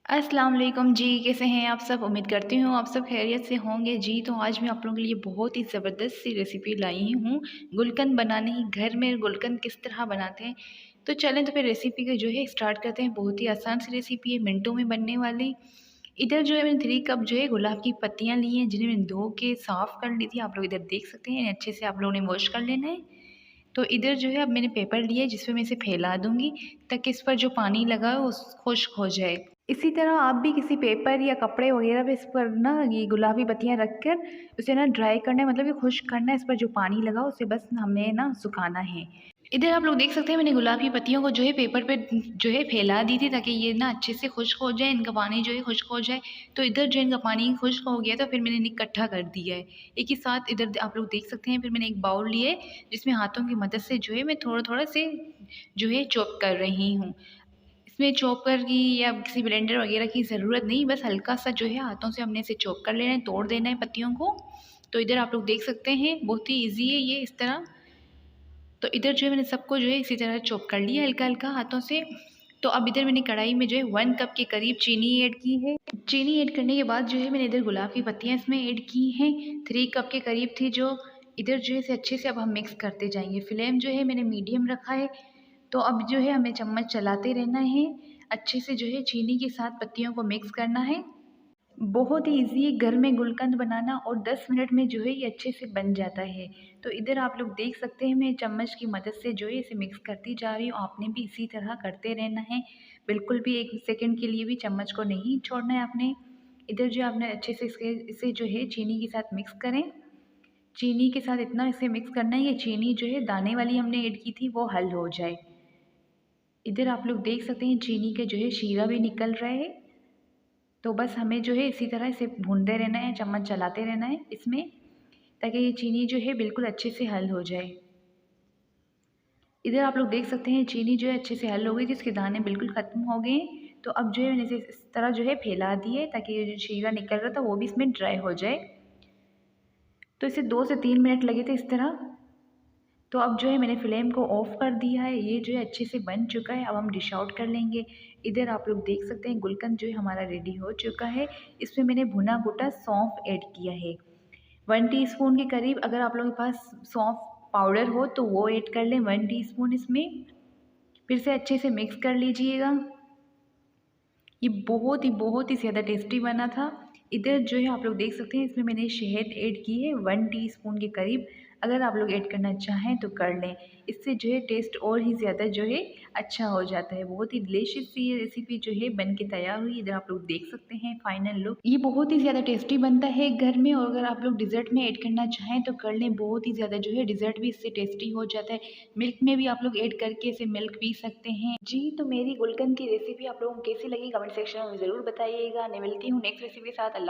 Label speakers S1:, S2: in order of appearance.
S1: अस्सलाम वालेकुम जी, कैसे हैं आप सब? उम्मीद करती हूँ आप सब खैरियत से होंगे जी। तो आज मैं आप लोगों के लिए बहुत ही ज़बरदस्त सी रेसिपी लाई हूँ, गुलकंद बनाने की। घर में गुलकंद किस तरह बनाते हैं, तो चलें तो फिर रेसिपी को जो है स्टार्ट करते हैं। बहुत ही आसान सी रेसिपी है, मिनटों में बनने वाली। इधर जो है मैंने 3 कप जो है गुलाब की पत्तियाँ ली हैं, जिन्हें मैंने धो के साफ़ कर ली थी। आप लोग इधर देख सकते हैं, अच्छे से आप लोगों ने वॉश कर लेना है। तो इधर जो है अब मैंने पेपर लिया है, जिसपे मैं इसे फैला दूँगी ताकि इस पर जो पानी लगा है वो खुश्क हो जाए। इसी तरह आप भी किसी पेपर या कपड़े वगैरह पे इस पर ना ये गुलाबी पत्तियाँ रख कर उसे ना ड्राई करना है, मतलब कि खुश्क करना है। इस पर जो पानी लगा उसे बस हमें ना सुखाना है। इधर आप लोग देख सकते हैं मैंने गुलाब की पत्तियों को जो है पेपर पे जो है फैला दी थी, ताकि ये ना अच्छे से खुश्क हो जाए, इनका पानी जो है खुश्क हो जाए। तो इधर जो इनका पानी खुश्क हो गया तो फिर मैंने इन्हें इकट्ठा कर दिया है एक ही साथ। इधर आप लोग देख सकते हैं, फिर मैंने एक बाउल लिए जिसमें हाथों की मदद से जो है मैं थोड़ा थोड़ा से जो है चॉप कर रही हूँ। इसमें चॉपर की या किसी ब्लेंडर वगैरह की ज़रूरत नहीं, बस हल्का सा जो है हाथों से हमने इसे चॉप कर लेना है, तोड़ देना है पत्तियों को। तो इधर आप लोग देख सकते हैं, बहुत ही ईजी है ये इस तरह। तो इधर जो है मैंने सबको जो है इसी तरह चॉप कर लिया हल्का हल्का हाथों से। तो अब इधर मैंने कढ़ाई में जो है 1 कप के करीब चीनी ऐड की है। चीनी ऐड करने के बाद जो है मैंने इधर गुलाब की पत्तियाँ इसमें ऐड की हैं, 3 कप के करीब थी जो। इधर जो है इसे अच्छे से अब हम मिक्स करते जाएंगे। फ्लेम जो है मैंने मीडियम रखा है। तो अब जो है हमें चम्मच चलाते रहना है, अच्छे से जो है चीनी के साथ पत्तियों को मिक्स करना है। बहुत ही ईज़ी है घर में गुलकंद बनाना, और 10 मिनट में जो है ये अच्छे से बन जाता है। तो इधर आप लोग देख सकते हैं मैं चम्मच की मदद से जो है इसे मिक्स करती जा रही हूँ। आपने भी इसी तरह करते रहना है, बिल्कुल भी 1 सेकंड के लिए भी चम्मच को नहीं छोड़ना है आपने। इधर जो आपने अच्छे से इसे जो है चीनी के साथ मिक्स करें। चीनी के साथ इतना इसे मिक्स करना है, ये चीनी जो है दाने वाली हमने ऐड की थी वो हल हो जाए। इधर आप लोग देख सकते हैं चीनी के जो है शीरा भी निकल रहा है। तो बस हमें जो है इसी तरह इसे भूनते रहना है, चम्मच चलाते रहना है इसमें, ताकि ये चीनी जो है बिल्कुल अच्छे से हल हो जाए। इधर आप लोग देख सकते हैं चीनी जो है अच्छे से हल हो गई, जिसके दाने बिल्कुल ख़त्म हो गए हैं। तो अब जो है मैंने इसे इस तरह जो है फैला दिए, ताकि ये जो शीरा निकल रहा था वो भी इसमें ड्राई हो जाए। तो इसे 2 से 3 मिनट लगे थे इस तरह। तो अब जो है मैंने फ्लेम को ऑफ़ कर दिया है, ये जो है अच्छे से बन चुका है। अब हम डिश आउट कर लेंगे। इधर आप लोग देख सकते हैं गुलकंद जो है हमारा रेडी हो चुका है। इसमें मैंने भुना कुटा सौंफ ऐड किया है, 1 टीस्पून के करीब। अगर आप लोगों के पास सौंफ पाउडर हो तो वो ऐड कर लें, 1 टीस्पून इसमें। फिर से अच्छे से मिक्स कर लीजिएगा। ये बहुत ही ज़्यादा टेस्टी बना था। इधर जो है आप लोग देख सकते हैं इसमें मैंने शहद ऐड की है 1 टीस्पून के करीब। अगर आप लोग ऐड करना चाहें तो कर लें, इससे जो है टेस्ट और ही ज़्यादा जो है अच्छा हो जाता है। बहुत ही डिलीशियस सी ये रेसिपी जो है बन के तैयार हुई। इधर आप लोग देख सकते हैं फाइनल लुक। ये बहुत ही ज़्यादा टेस्टी बनता है घर में, और अगर आप लोग डिज़र्ट में ऐड करना चाहें तो कर लें। बहुत ही ज़्यादा जो है डिज़र्ट भी इससे टेस्टी हो जाता है। मिल्क में भी आप लोग ऐड करके इसे मिल्क पी सकते हैं जी। तो मेरी गुलकंद की रेसिपी आप लोगों को कैसी लगी कमेंट सेक्शन में ज़रूर बताइएगा। मैं मिलती हूँ नेक्स्ट रेसिपी के साथ।